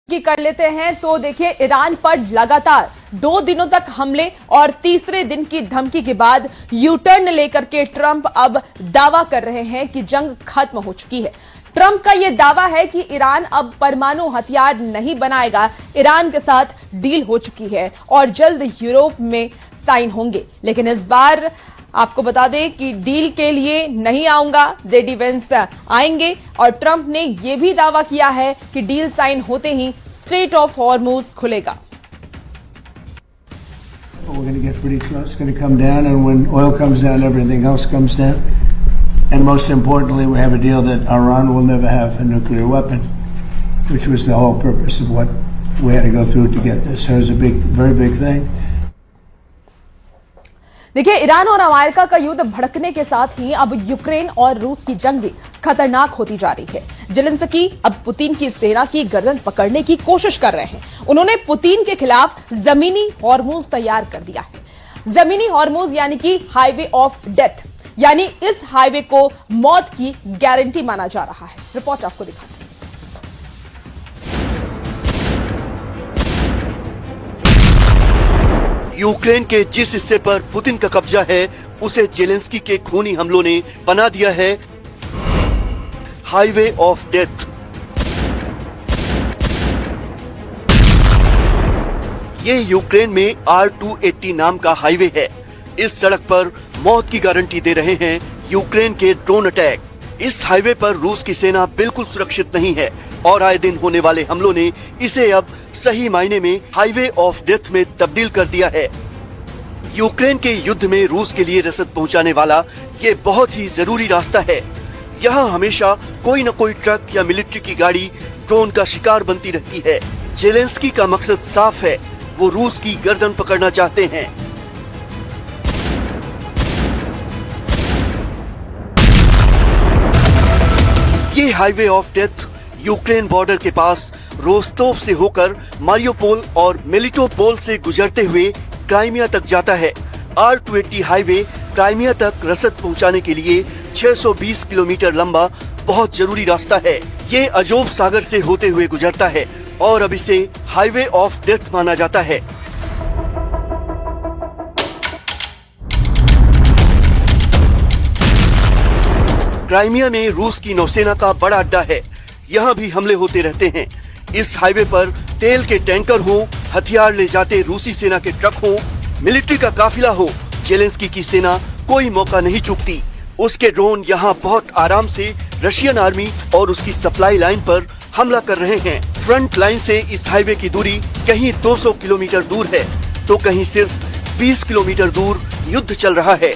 की कर लेते हैं तो देखिए ईरान पर लगातार 2 दिनों तक हमले और तीसरे दिन की धमकी के बाद यू टर्न लेकर के ट्रंप अब दावा कर रहे हैं कि जंग खत्म हो चुकी है। ट्रंप का यह दावा है कि ईरान अब परमाणु हथियार नहीं बनाएगा। ईरान के साथ डील हो चुकी है और जल्द यूरोप में साइन होंगे। लेकिन इस बार आपको बता दें कि डील के लिए नहीं आऊंगा, जेडी वेंस आएंगे और ट्रंप ने यह भी दावा किया है कि डील साइन होते ही स्ट्रेट ऑफ हॉर्मुज खुलेगा। We're going to get pretty close. It's going to come down, and when oil comes down, everything else comes down. And most importantly, we have a deal that Iran will never have a nuclear weapon, which was the whole purpose of what we had to go through to get this. So it was a big, very big thing. देखिए Iran और America का युद्ध भड़कने के साथ ही अब Ukraine और रूस की जंग भी खतरनाक होती जा रही है। जेलेंस्की अब पुतिन की सेना की गर्दन पकड़ने की कोशिश कर रहे हैं। उन्होंने पुतिन के खिलाफ जमीनी हॉर्मुज तैयार कर दिया है। जमीनी हॉर्मुज यानी कि हाईवे ऑफ डेथ, यानी इस हाईवे को मौत की गारंटी माना जा रहा है। रिपोर्ट आपको दिखाते हैं। यूक्रेन के जिस हिस्से पर पुतिन का कब्जा है उसे जेलेंस्की के खूनी हमलों ने बना दिया है हाईवे ऑफ डेथ। ये यूक्रेन में R280 नाम का हाईवे है। इस सड़क पर मौत की गारंटी दे रहे हैं यूक्रेन के ड्रोन अटैक। इस हाईवे पर रूस की सेना बिल्कुल सुरक्षित नहीं है और आए दिन होने वाले हमलों ने इसे अब सही मायने में हाईवे ऑफ डेथ में तब्दील कर दिया है। यूक्रेन के युद्ध में रूस के लिए रसद पहुंचाने वाला ये बहुत ही जरूरी रास्ता है। यहाँ हमेशा कोई न कोई ट्रक या मिलिट्री की गाड़ी ड्रोन का शिकार बनती रहती है। जेलेंस्की का मकसद साफ है, वो रूस की गर्दन पकड़ना चाहते हैं। ये highway of death Ukraine border के पास रोस्तोव से होकर मारियोपोल और मेलिटोपोल से गुजरते हुए क्राइमिया तक जाता है। R280 हाईवे क्राइमिया तक रसद पहुंचाने के लिए 620 किलोमीटर लंबा बहुत जरूरी रास्ता है। ये अजोव सागर से होते हुए गुजरता है और अब इसे हाईवे ऑफ डेथ माना जाता है। क्राइमिया में रूस की नौसेना का बड़ा अड्डा है। यहाँ भी हमले होते रहते हैं। इस हाईवे पर तेल के टैंकर हो, हथियार ले जाते रूसी सेना के ट्रक हो, मिलिट्री का काफिला हो, जेलेंस्की की सेना कोई मौका नहीं चूकती। उसके ड्रोन यहाँ बहुत आराम से रशियन आर्मी और उसकी सप्लाई लाइन पर हमला कर रहे हैं। फ्रंट लाइन से इस हाईवे की दूरी कहीं 200 किलोमीटर दूर है तो कहीं सिर्फ 20 किलोमीटर दूर युद्ध चल रहा है।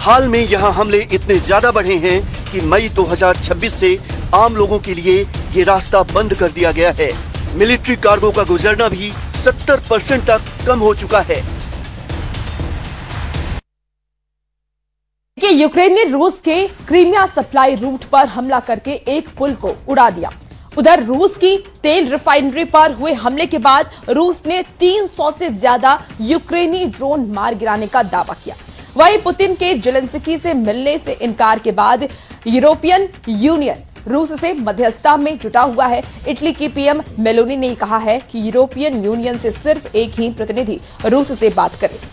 हाल में यहाँ हमले इतने ज्यादा बढ़े हैं कि मई 2026 से आम लोगों के लिए ये रास्ता बंद कर दिया गया है। मिलिट्री कार्गो का गुजरना भी 70% तक कम हो चुका है। कि यूक्रेन ने रूस के क्रीमिया सप्लाई रूट पर हमला करके एक पुल को उड़ा दिया। उधर रूस की तेल रिफाइनरी पर हुए हमले के बाद रूस ने 300 से ज्यादा यूक्रेनी ड्रोन मार गिराने का दावा किया। वहीं पुतिन के जेलेंस्की से मिलने से इनकार के बाद यूरोपियन यूनियन रूस से मध्यस्थता में जुटा हुआ है। इटली की पीएम मेलोनी ने कहा है कि यूरोपियन यूनियन से सिर्फ एक ही प्रतिनिधि रूस से बात करे।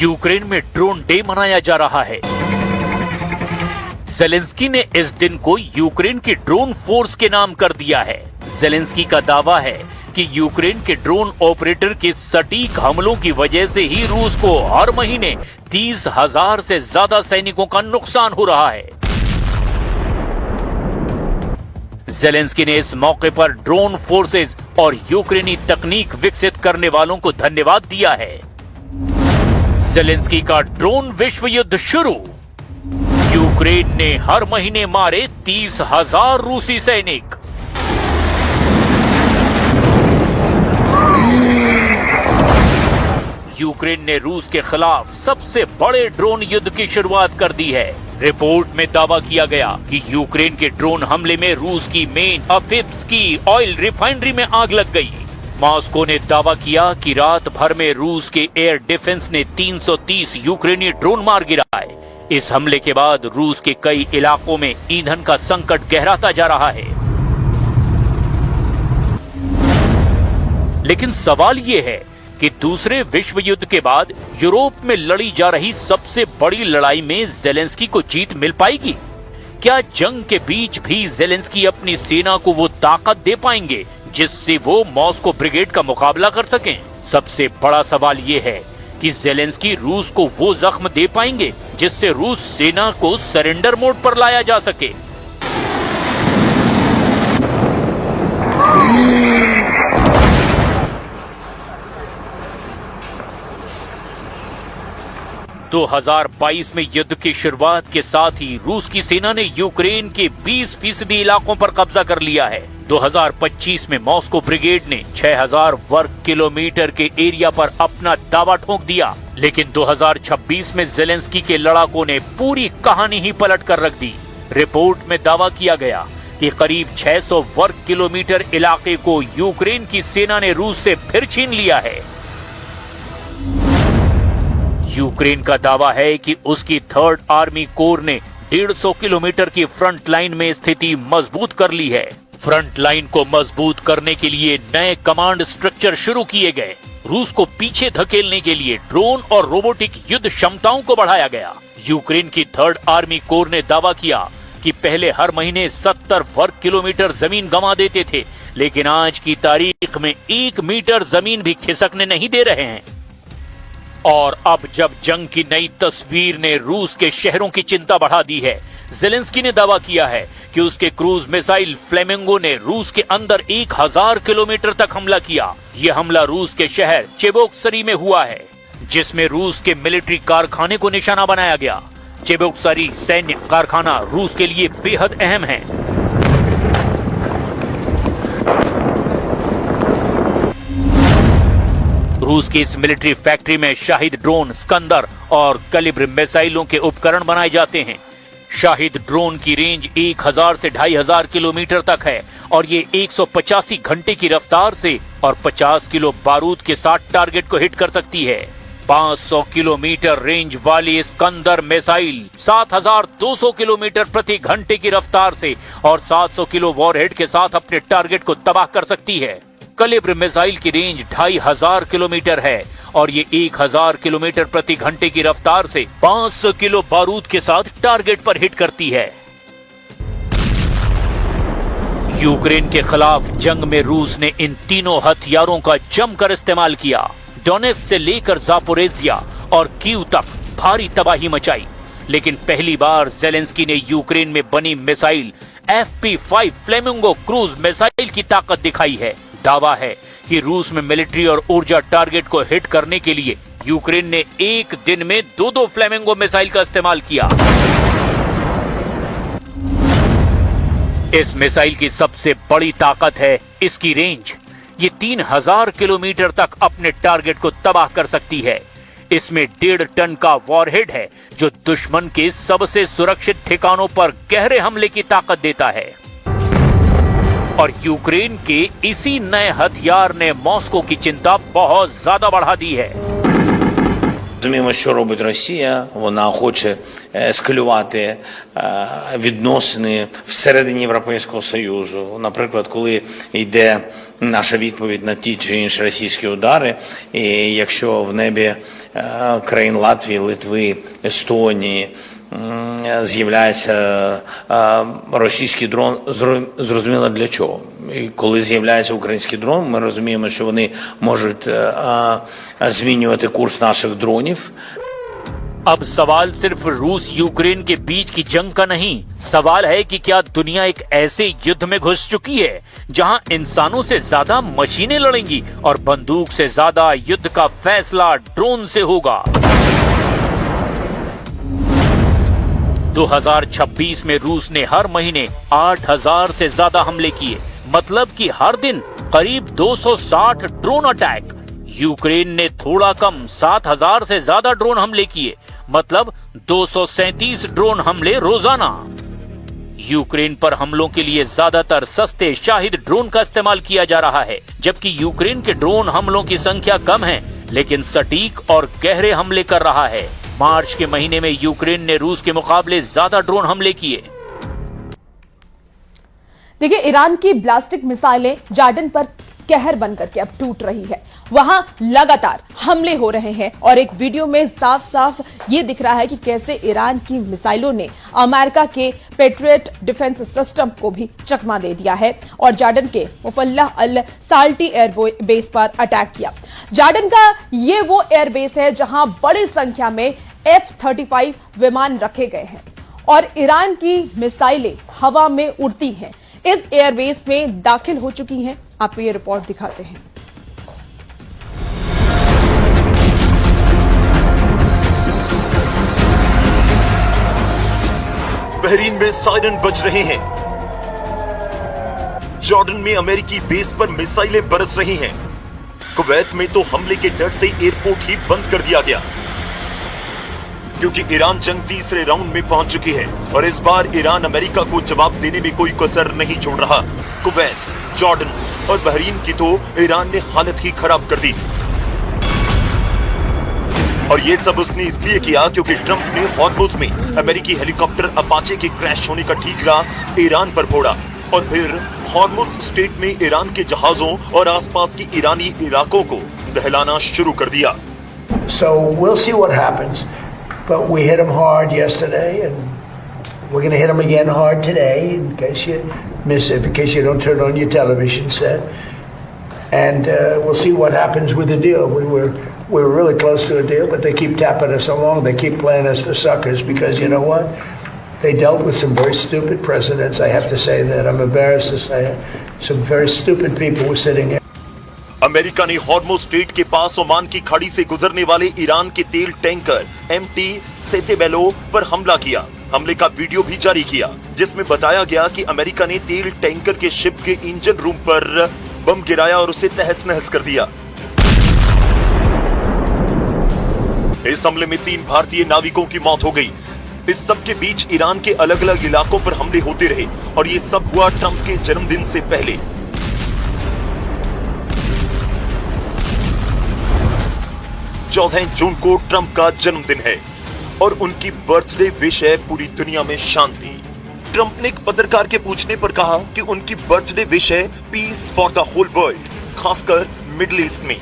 यूक्रेन में ड्रोन डे मनाया जा रहा है। जेलेंस्की ने इस दिन को यूक्रेन की ड्रोन फोर्स के नाम कर दिया है। जेलेंस्की का दावा है कि यूक्रेन के ड्रोन ऑपरेटर के सटीक हमलों की वजह से ही रूस को हर महीने 30,000 से ज्यादा सैनिकों का नुकसान हो रहा है। जेलेंस्की ने इस मौके पर ड्रोन फोर्सेस और यूक्रेनी तकनीक विकसित करने वालों को धन्यवाद दिया है। जेलेंस्की का ड्रोन विश्व युद्ध शुरू। यूक्रेन ने हर महीने मारे 30,000 रूसी सैनिक। यूक्रेन ने रूस के खिलाफ सबसे बड़े ड्रोन युद्ध की शुरुआत कर दी है। रिपोर्ट में दावा किया गया कि यूक्रेन के ड्रोन हमले में रूस की मेन अफिप्सकी ऑयल रिफाइनरी में आग लग गई। मॉस्को ने दावा किया कि रात भर में रूस के एयर डिफेंस ने 330 यूक्रेनी ड्रोन मार गिराए। इस हमले के बाद रूस के कई इलाकों में ईंधन का संकट गहराता जा रहा है। लेकिन सवाल ये है कि दूसरे विश्व युद्ध के बाद यूरोप में लड़ी जा रही सबसे बड़ी लड़ाई में जेलेंस्की को जीत मिल पाएगी? क्या जंग के बीच भी जेलेंस्की अपनी सेना को वो ताकत दे पाएंगे जिससे वो मॉस्को ब्रिगेड का मुकाबला कर सकें? सबसे बड़ा सवाल ये है कि जेलेंस्की रूस को वो जख्म दे पाएंगे जिससे रूस सेना को सरेंडर मोड पर लाया जा सके। तो 2022 में युद्ध की शुरुआत के साथ ही रूस की सेना ने यूक्रेन के 20% इलाकों पर कब्जा कर लिया है। 2025 में मॉस्को ब्रिगेड ने 6000 वर्ग किलोमीटर के एरिया पर अपना दावा ठोक दिया, लेकिन 2026 में जेलेंस्की के लड़ाकों ने पूरी कहानी ही पलट कर रख दी। रिपोर्ट में दावा किया गया कि करीब 600 वर्ग किलोमीटर इलाके को यूक्रेन की सेना ने रूस से फिर छीन लिया है। यूक्रेन का दावा है कि उसकी 3rd आर्मी कोर ने 150 किलोमीटर की फ्रंट लाइन में स्थिति मजबूत कर ली है। फ्रंट लाइन को मजबूत करने के लिए नए कमांड स्ट्रक्चर शुरू किए गए। रूस को पीछे धकेलने के लिए ड्रोन और रोबोटिक युद्ध क्षमताओं को बढ़ाया गया। यूक्रेन की 3rd आर्मी कोर ने दावा किया कि पहले हर महीने 70 वर्ग किलोमीटर जमीन गंवा देते थे, लेकिन आज की तारीख में 1 मीटर जमीन भी खिसकने नहीं दे रहे हैं। और अब जब जंग की नई तस्वीर ने रूस के शहरों की चिंता बढ़ा दी है, जेलेंस्की ने दावा किया है कि उसके क्रूज मिसाइल फ्लेमिंगो ने रूस के अंदर 1000 किलोमीटर तक हमला किया। यह हमला रूस के शहर चेबोक्सरी में हुआ है, जिसमें रूस के मिलिट्री कारखाने को निशाना बनाया गया। चेबोक्सरी सैन्य कारखाना रूस के लिए बेहद अहम है। रूस की इस मिलिट्री फैक्ट्री में शाहिद ड्रोन, स्कंदर और कलिब्र मिसाइलों के उपकरण बनाए जाते हैं। शाहिद ड्रोन की रेंज 1000 से 2500 किलोमीटर तक है और ये 185 घंटे की रफ्तार से और 50 किलो बारूद के साथ टारगेट को हिट कर सकती है। 500 किलोमीटर रेंज वाली स्कंदर मिसाइल 7200 किलोमीटर प्रति घंटे की रफ्तार से और 700 किलो वॉरहेड के साथ अपने टारगेट को तबाह कर सकती है। कलिब्र मिसाइल की रेंज 2500 किलोमीटर है और ये 1000 किलोमीटर प्रति घंटे की रफ्तार से 500 किलो बारूद के साथ टारगेट पर हिट करती है। यूक्रेन के खिलाफ जंग में रूस ने इन तीनों हथियारों का जमकर इस्तेमाल किया। डोनेट्स्क से लेकर जापोरेजिया और कीव तक भारी तबाही मचाई, लेकिन पहली बार जेलेंस्की ने यूक्रेन में बनी missile FP5 flamingo cruise missile की ताकत दिखाई है। दावा है कि रूस में मिलिट्री और ऊर्जा टारगेट को हिट करने के लिए यूक्रेन ने एक दिन में 2 फ्लेमिंगो मिसाइल का इस्तेमाल किया। इस मिसाइल की सबसे बड़ी ताकत है इसकी रेंज। ये 3000 किलोमीटर तक अपने टारगेट को तबाह कर सकती है। इसमें 1.5 टन का वॉरहेड है जो दुश्मन के सबसे सुरक्षित ठिकानों पर गहरे हमले की ताकत देता है। और यूक्रेन के इसी नए हथियार ने मॉस्को की चिंता बहुत ज्यादा बढ़ा दी है। Розуміємо, що робить Росія. Вона хоче ескалювати відносини всередині Європейського Союзу. Наприклад, коли йде наша відповідь на ті чи інші російські удари, і якщо в небі країн Латвії, Литви, Естонії з'являється російський дрон, зрозуміло для чого. І коли з'являється український дрон, ми розуміємо, що вони можуть змінювати курс наших дронів. अब सवाल सिर्फ रूस यूक्रेन के बीच की जंग का नहीं, सवाल है कि क्या दुनिया एक ऐसे युद्ध में घुस चुकी है जहां इंसानों से ज्यादा मशीनें लड़ेंगी और बंदूक से ज्यादा युद्ध का फैसला ड्रोन से होगा। 2026 में रूस ने हर महीने 8000 से ज्यादा हमले किए, मतलब कि हर दिन करीब 260 ड्रोन अटैक। यूक्रेन ने थोड़ा कम 7,000 से ज्यादा ड्रोन हमले किए, मतलब 237 ड्रोन हमले रोजाना। यूक्रेन पर हमलों के लिए ज्यादातर सस्ते शाहिद ड्रोन का इस्तेमाल किया जा रहा है, जबकि यूक्रेन के ड्रोन हमलों की संख्या कम है, लेकिन सटीक और गहरे हमले कर रहा है। मार्च के महीने में यूक्रेन ने रूस के मुकाबले ज्यादा ड्रोन हमले किए। देखिए, ईरान की ब्लास्टिक मिसाइलें जॉर्डन पर कहर बनकर के अब टूट रही है। वहां लगातार हमले हो रहे हैं और एक वीडियो में साफ साफ ये दिख रहा है कि कैसे ईरान की मिसाइलों ने अमेरिका के पेट्रियट डिफेंस सिस्टम को भी चकमा दे दिया है और जॉर्डन के मुफल्लाह अल साल्टी एयरबेस पर अटैक किया। जॉर्डन का ये वो एयरबेस है जहां बड़ी संख्या में F-35 विमान रखे गए हैं और ईरान की मिसाइलें हवा में उड़ती हैं, इस एयरबेस में दाखिल हो चुकी हैं। आपको ये रिपोर्ट दिखाते हैं। बहरीन में सायरन बज रहे हैं। जॉर्डन में अमेरिकी बेस पर मिसाइलें बरस रही हैं। कुवैत में तो हमले के डर से एयरपोर्ट ही बंद कर दिया गया, क्योंकि ईरान जंग तीसरे राउंड में पहुंच चुकी है और इस बार ईरान अमेरिका को जवाब देने में कोई कसर नहीं छोड़ रहा। कुवैत, जॉर्डन और बहरीन की तो ईरान ने हालत ही खराब कर दी। और ये सब उसने इसलिए किया क्योंकि ट्रंप ने हॉर्मुज़ में अमेरिकी हेलीकॉप्टर अपाचे के क्रैश होने का ठीकरा ईरान पर फोड़ा और फिर हॉर्मुज़ स्ट्रेट में ईरान के जहाजों और आसपास की ईरानी इलाकों को दहलाना शुरू कर दिया। So we'll see what happens. But we hit them hard yesterday, and we're going to hit them again hard today, in case you miss it, in case you don't turn on your television set. And we'll see what happens with the deal. We were really close to a deal, but they keep tapping us along. They keep playing us for suckers because, you know what? They dealt with some very stupid presidents. I have to say that. I'm embarrassed to say it. Some very stupid people were sitting here. America ने Hormuz straight के पास Oman की खाड़ी से गुजरने वाले Iran के तेल tanker MT सेतेबेलो पर हमला किया। हमले का वीडियो भी जारी किया, जिसमें बताया गया कि अमेरिका ने तेल टैंकर के शिप के इंजन रूम पर बम गिराया और उसे तहस नहस कर दिया। इस हमले में 3 भारतीय नाविकों की मौत हो गई। इस सब के बीच ईरान के अलग अलग इलाकों पर हमले होते रहे और ये सब हुआ ट्रंप के जन्मदिन से पहले। 14 जून को ट्रंप का जन्मदिन है और उनकी बर्थडे विश है पूरी दुनिया में शांति। ट्रंप ने एक पत्रकार के पूछने पर कहा कि उनकी बर्थडे विश है peace for the whole world, खासकर मिडिल ईस्ट में।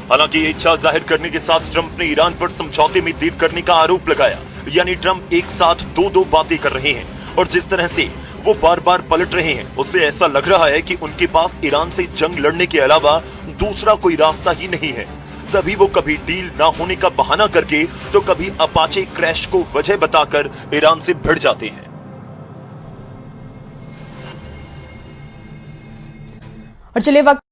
हालांकि ये इच्छा जाहिर करने के साथ ट्रंप ने ईरान पर समझौते में देर करने का आरोप लगाया, यानी ट्रंप एक साथ दो बातें कर रहे हैं और जिस तरह से वो बार बार पलट रहे हैं उससे ऐसा लग रहा है कि उनके पास ईरान से जंग लड़ने के अलावा दूसरा कोई रास्ता ही नहीं है। तभी वो कभी डील ना होने का बहाना करके तो कभी अपाचे क्रैश को वजह बताकर ईरान से भिड़ जाते हैं। और चलिए वक्त